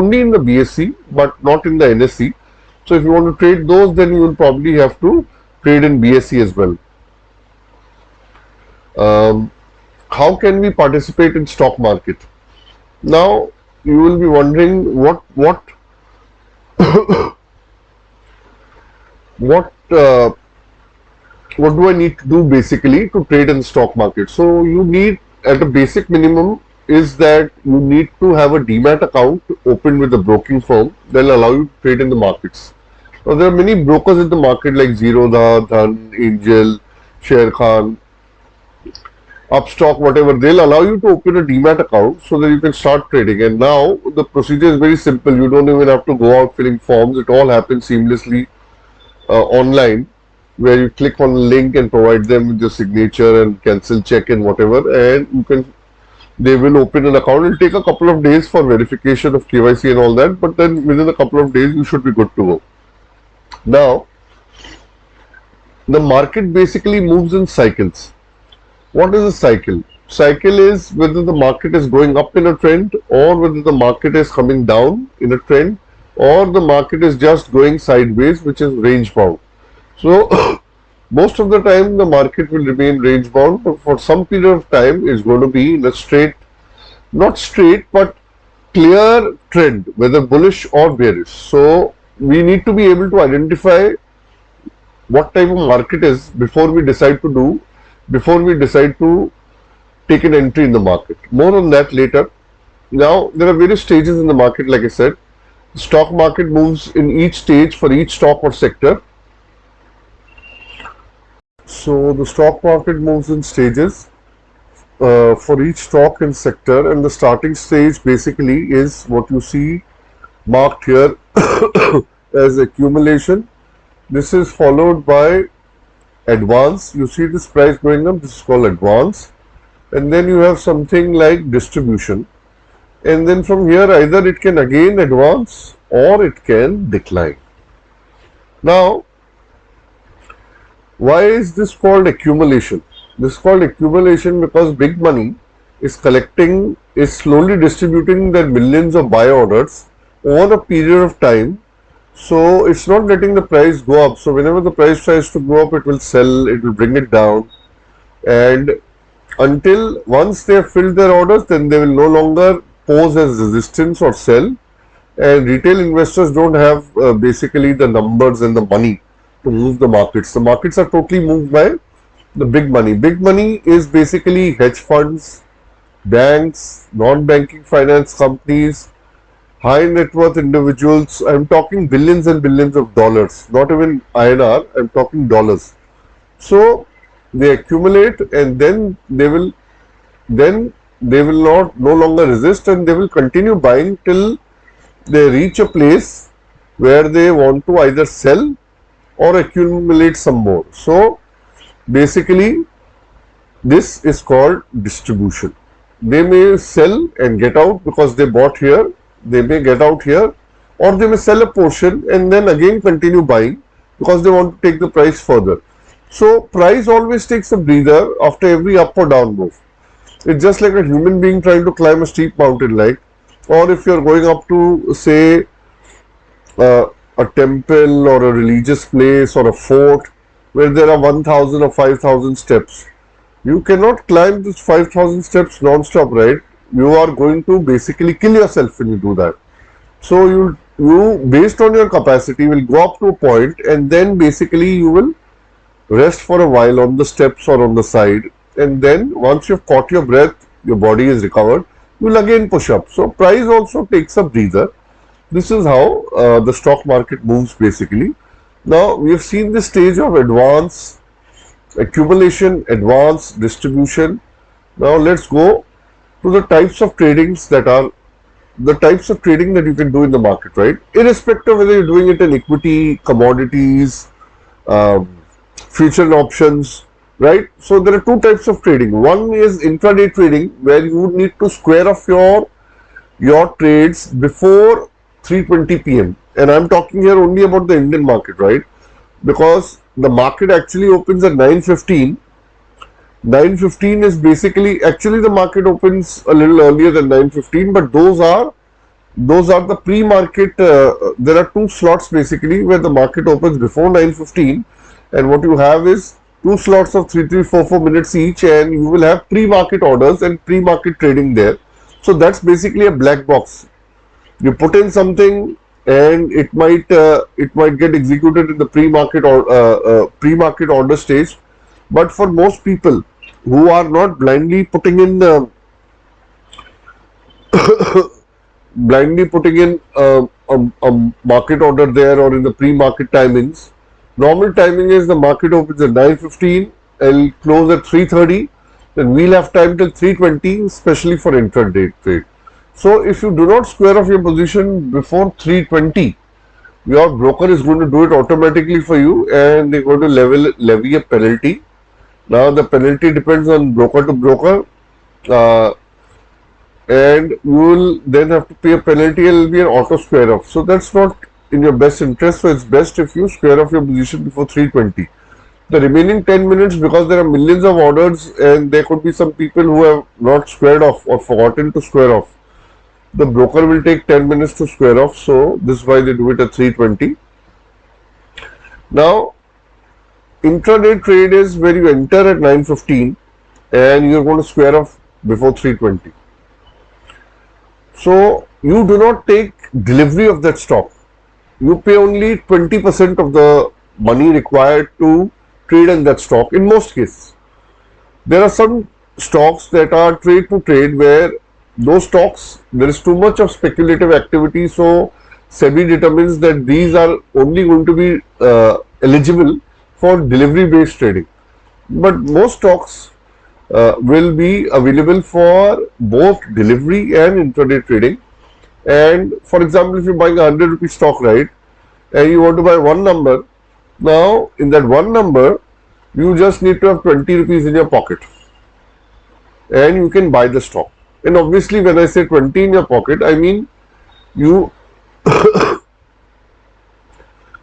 only in the BSE but not in the NSE. So if you want to trade those, then you will probably have to trade in BSE as well. How can we participate in stock market? Now you will be wondering what what do I need to do basically to trade in the stock market? So you need, at a basic minimum, is that you need to have a demat account opened with a broking firm that will allow you to trade in the markets. Now there are many brokers in the market like Zerodha, Dhan, Angel, Sharekhan, Upstock, whatever. They'll allow you to open a demat account so that you can start trading. And now the procedure is very simple. You don't even have to go out filling forms. It all happens seamlessly online, where you click on a link and provide them with your signature and cancel check and whatever, and they will open an account. It will take a couple of days for verification of KYC and all that, but then within a couple of days you should be good to go. Now the market basically moves in cycles. What is a cycle? Cycle is whether the market is going up in a trend, or whether the market is coming down in a trend, or the market is just going sideways, which is range bound. So most of the time the market will remain range bound, but for some period of time it's going to be in a straight, not straight, but clear trend, whether bullish or bearish. So we need to be able to identify what type of market is before we decide to take an entry in the market. More on that later. Now there are various stages in the market. Like I said, the stock market moves in each stage for each stock or sector. So the stock market moves in stages for each stock and sector, and the starting stage basically is what you see marked here as accumulation. This is followed by advance. You see this price going up, this is called advance, and then you have something like distribution, and then from here either it can again advance or it can decline. Now why is this called accumulation? This is called accumulation because big money is slowly distributing their millions of buy orders over a period of time. So it's not letting the price go up. So whenever the price tries to go up, it will sell, it will bring it down, and until once they have filled their orders, then they will no longer pose as resistance or sell, and retail investors don't have basically the numbers and the money to move the markets. The markets are totally moved by the big money. Big money is basically hedge funds, banks, non-banking finance companies, high net worth individuals. I'm talking billions and billions of dollars, not even INR, I'm talking dollars. So they accumulate, and then they will no longer resist, and they will continue buying till they reach a place where they want to either sell or accumulate some more. So basically this is called distribution. They may sell and get out because they bought here, they may get out here, or they may sell a portion and then again continue buying because they want to take the price further. So price always takes a breather after every up or down move. It's just like a human being trying to climb a steep mountain, like, or if you're going up to say a temple or a religious place or a fort where there are 1000 or 5000 steps. You cannot climb this 5000 steps non-stop, right? You are going to basically kill yourself when you do that. So you based on your capacity will go up to a point, and then basically you will rest for a while on the steps or on the side, and then once you've caught your breath, your body is recovered, you will again push up. So price also takes a breather. This is how the stock market moves basically. Now we have seen the stage of advance, accumulation, advance, distribution. Now let's go to the types of tradings that are the types of trading that you can do in the market, right? Irrespective of whether you're doing it in equity, commodities, future and options, right? So there are two types of trading. One is intraday trading, where you would need to square off your trades before 3:20 p.m. and I'm talking here only about the Indian market, right? Because the market actually opens at 9:15. 9:15 is basically, actually the market opens a little earlier than 9:15, but those are Those are the pre-market. There are two slots basically where the market opens before 9:15, and what you have is two slots of 3, 3, 4 minutes each, and you will have pre-market orders and pre-market trading there. So that's basically a black box. You put in something, and it might get executed in the pre-market or pre-market order stage. But for most people who are not blindly putting in a market order there or in the pre-market timings. Normal timing is the market opens at 9:15, it'll close at 3:30, then we'll have time till 3:20, especially for intraday trade. So if you do not square off your position before 3:20, your broker is going to do it automatically for you, and they're going to levy a penalty. Now the penalty depends on broker to broker. Uh, and you will then have to pay a penalty, and it will be an auto square off. So that's not in your best interest. So it's best if you square off your position before 3:20. The remaining 10 minutes, because there are millions of orders and there could be some people who have not squared off or forgotten to square off, the broker will take 10 minutes to square off. So this is why they do it at 3:20. Now, intraday trade is where you enter at 9:15 and you're going to square off before 3:20. So you do not take delivery of that stock. You pay only 20% of the money required to trade in that stock in most cases. There are some stocks that are trade to trade where those stocks, there is too much of speculative activity. So SEBI determines that these are only going to be eligible for delivery based trading. But most stocks will be available for both delivery and intraday trading. And for example, if you're buying a 100 rupee stock, right, and you want to buy one number, now in that one number, you just need to have 20 rupees in your pocket and you can buy the stock. And obviously, when I say 20 in your pocket, I mean you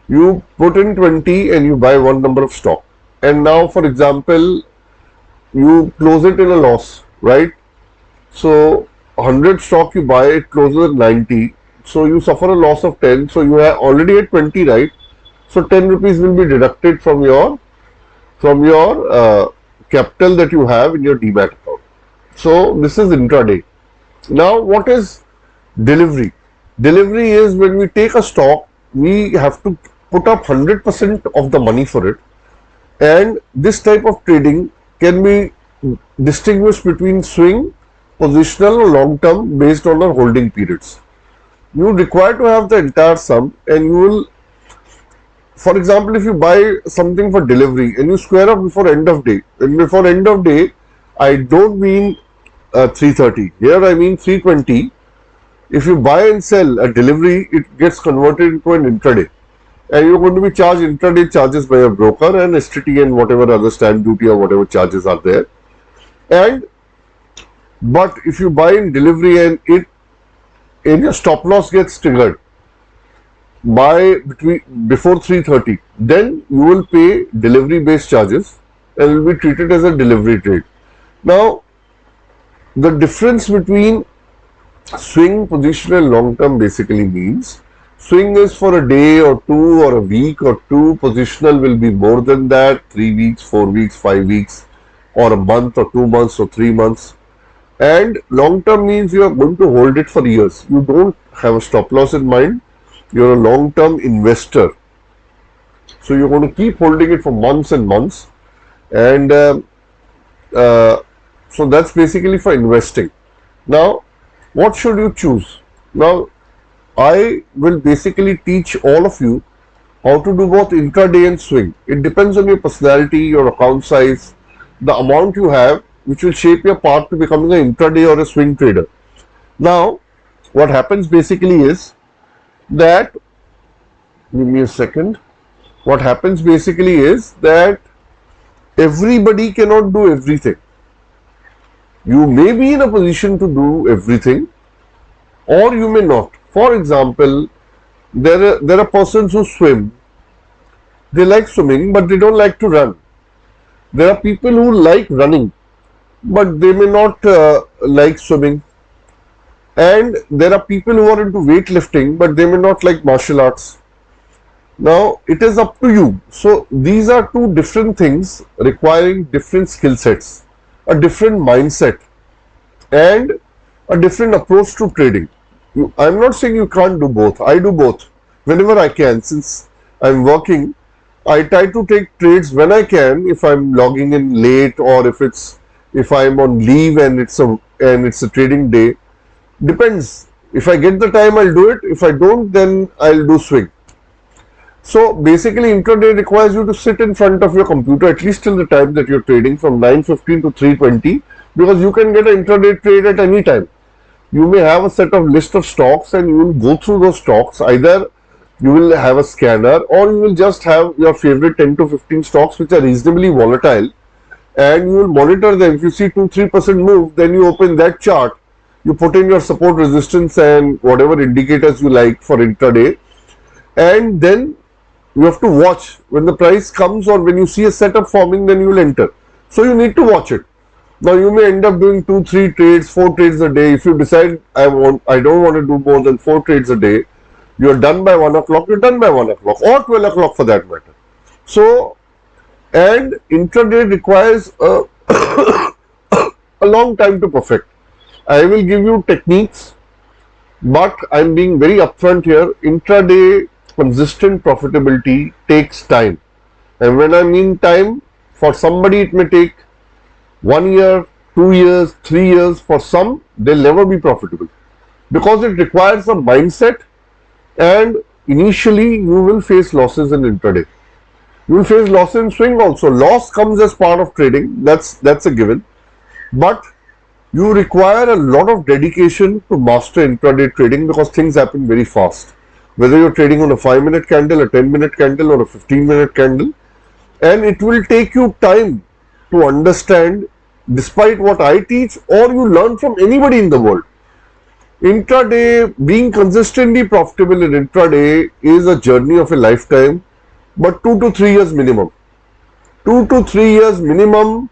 you put in 20 and you buy one number of stock. And now, for example, you close it in a loss, right? So 100 stock you buy, it closes at 90. So you suffer a loss of 10. So you are already at 20, right? So 10 rupees will be deducted from your capital that you have in your demat account. So this is intraday. Now what is delivery? Delivery is when we take a stock, we have to put up 100% of the money for it. And this type of trading can be distinguished between swing, positional, or long term based on our holding periods. You require to have the entire sum, and you will, for example, if you buy something for delivery and you square up before end of day, and before end of day, I don't mean 3:30. Here I mean 3:20. If you buy and sell a delivery, it gets converted into an intraday. And you're going to be charged intraday charges by a broker and STT and whatever other stamp duty or whatever charges are there. But if you buy in delivery and your stop loss gets triggered before 3:30, then you will pay delivery based charges and will be treated as a delivery trade. Now, the difference between swing, position and long term basically means swing is for a day or two or a week or two. Positional will be more than that, 3 weeks, 4 weeks, 5 weeks, or a month or 2 months or 3 months. And long term means you are going to hold it for years. You don't have a stop loss in mind. You're a long term investor. So you're going to keep holding it for months and months. And so that's basically for investing. Now, what should you choose? Now, I will basically teach all of you how to do both intraday and swing. It depends on your personality, your account size, the amount you have, which will shape your path to becoming an intraday or a swing trader. Now, what happens basically is that, give me a second. What happens basically is that everybody cannot do everything. You may be in a position to do everything, or you may not. For example, there are persons who swim. They like swimming, but they don't like to run. There are people who like running, but they may not like swimming. And there are people who are into weightlifting, but they may not like martial arts. Now, it is up to you. So, these are two different things requiring different skill sets, a different mindset, and a different approach to trading. I'm not saying you can't do both. I do both whenever I can. Since I'm working, I try to take trades when I can. If I'm logging in late, or if I'm on leave and it's a trading day, depends. If I get the time, I'll do it. If I don't, then I'll do swing. So basically, intraday requires you to sit in front of your computer at least till the time that you're trading, from 9:15 to 3:20, because you can get an intraday trade at any time. You may have a set of list of stocks and you will go through those stocks. Either you will have a scanner, or you will just have your favorite 10 to 15 stocks which are reasonably volatile, and you will monitor them. If you see 2-3% move, then you open that chart, you put in your support, resistance, and whatever indicators you like for intraday, and then you have to watch when the price comes, or when you see a setup forming, then you will enter. So you need to watch it. Now you may end up doing 2-3 trades, 4 trades a day. If you decide I don't want to do more than 4 trades a day, you are done by 1 o'clock, you're done by 1 o'clock, or 12 o'clock for that matter. So, and intraday requires a long time to perfect. I will give you techniques, but I'm being very upfront here. Intraday consistent profitability takes time. And when I mean time, for somebody it may take 1 year, 2 years, 3 years. For some, they'll never be profitable, because it requires a mindset, and initially you will face losses in intraday. You will face loss in swing also. Loss comes as part of trading. That's a given. But you require a lot of dedication to master intraday trading, because things happen very fast. Whether you're trading on a 5-minute candle, a 10-minute candle, or a 15-minute candle, and it will take you time to understand, despite what I teach or you learn from anybody in the world. Intraday, being consistently profitable in intraday is a journey of a lifetime, but 2 to 3 years minimum. 2 to 3 years minimum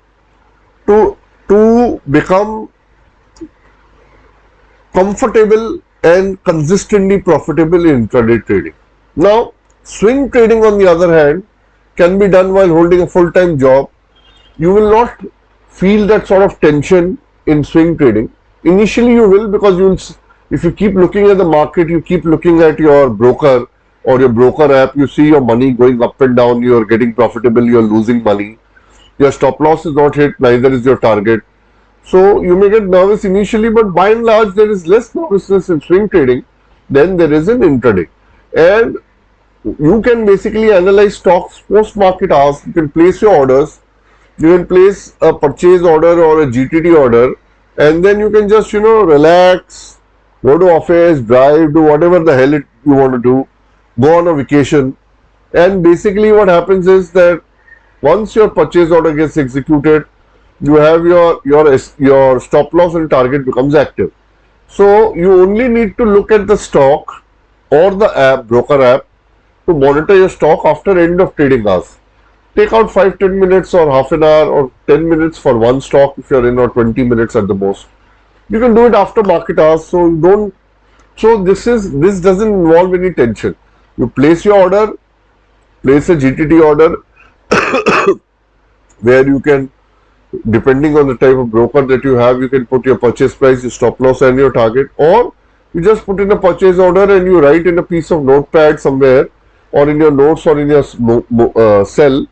to become comfortable and consistently profitable in intraday trading. Now, swing trading on the other hand can be done while holding a full-time job. You will not feel that sort of tension in swing trading. Initially you will, because if you keep looking at the market, you keep looking at your broker or your broker app, you see your money going up and down, you are getting profitable, you are losing money. Your stop loss is not hit, neither is your target. So you may get nervous initially, but by and large there is less nervousness in swing trading than there is in intraday. And you can basically analyze stocks post market hours. You can place your orders, you can place a purchase order or a GTD order, and then you can just relax, go to office, drive, do whatever the hell you want to do, go on a vacation. And basically what happens is that once your purchase order gets executed, you have your stop loss and target becomes active. So you only need to look at the stock or the app, broker app, to monitor your stock after end of trading hours. Take out 5-10 minutes or half an hour or 10 minutes for one stock if you're in, or 20 minutes at the most. You can do it after market hours, so this doesn't involve any tension. You place your order, place a GTT order where you can, depending on the type of broker that you have, you can put your purchase price, your stop loss, and your target, or you just put in a purchase order and you write in a piece of notepad somewhere, or in your notes, or in your cell,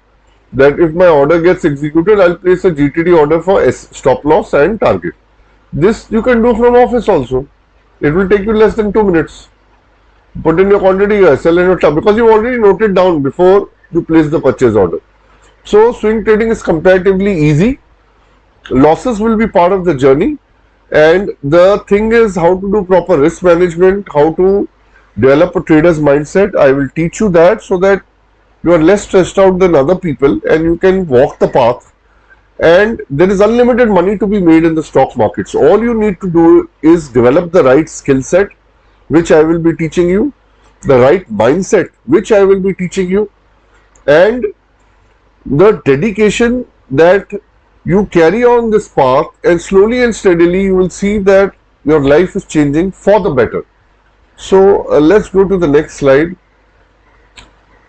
that if my order gets executed, I'll place a GTD order for stop loss and target. This you can do from office also. It will take you less than 2 minutes. Put in your quantity, your SL and your tab, because you already noted down before you place the purchase order. So swing trading is comparatively easy. Losses will be part of the journey, and the thing is how to do proper risk management, how to develop a trader's mindset. I will teach you that, so that you are less stressed out than other people and you can walk the path. And there is unlimited money to be made in the stock market. So all you need to do is develop the right skill set, which I will be teaching you, the right mindset, which I will be teaching you, and the dedication that you carry on this path, and slowly and steadily you will see that your life is changing for the better. So let's go to the next slide.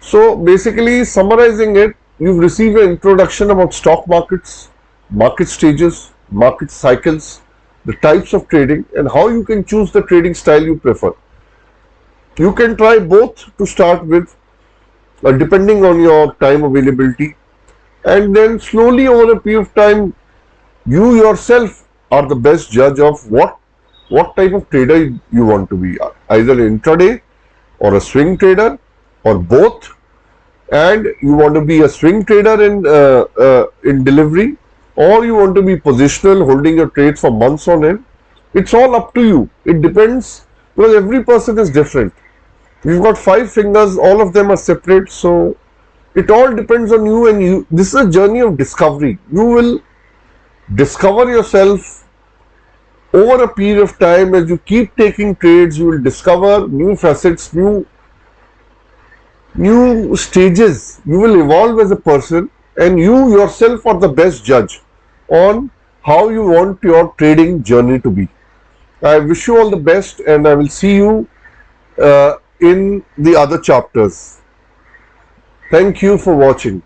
So basically summarizing it, you've received an introduction about stock markets, market stages, market cycles, the types of trading and how you can choose the trading style you prefer. You can try both to start with, depending on your time availability, and then slowly over a period of time you yourself are the best judge of what type of trader you want to be, either intraday or a swing trader or both, and you want to be a swing trader in delivery, or you want to be positional holding your trades for months on end. It's all up to you. It depends, because every person is different. You've got 5 fingers, all of them are separate, so it all depends on you, and you. This is a journey of discovery. You will discover yourself over a period of time. As you keep taking trades, you will discover new facets, new stages. You will evolve as a person, and you yourself are the best judge on how you want your trading journey to be. I wish you all the best, and I will see you in the other chapters. Thank you for watching.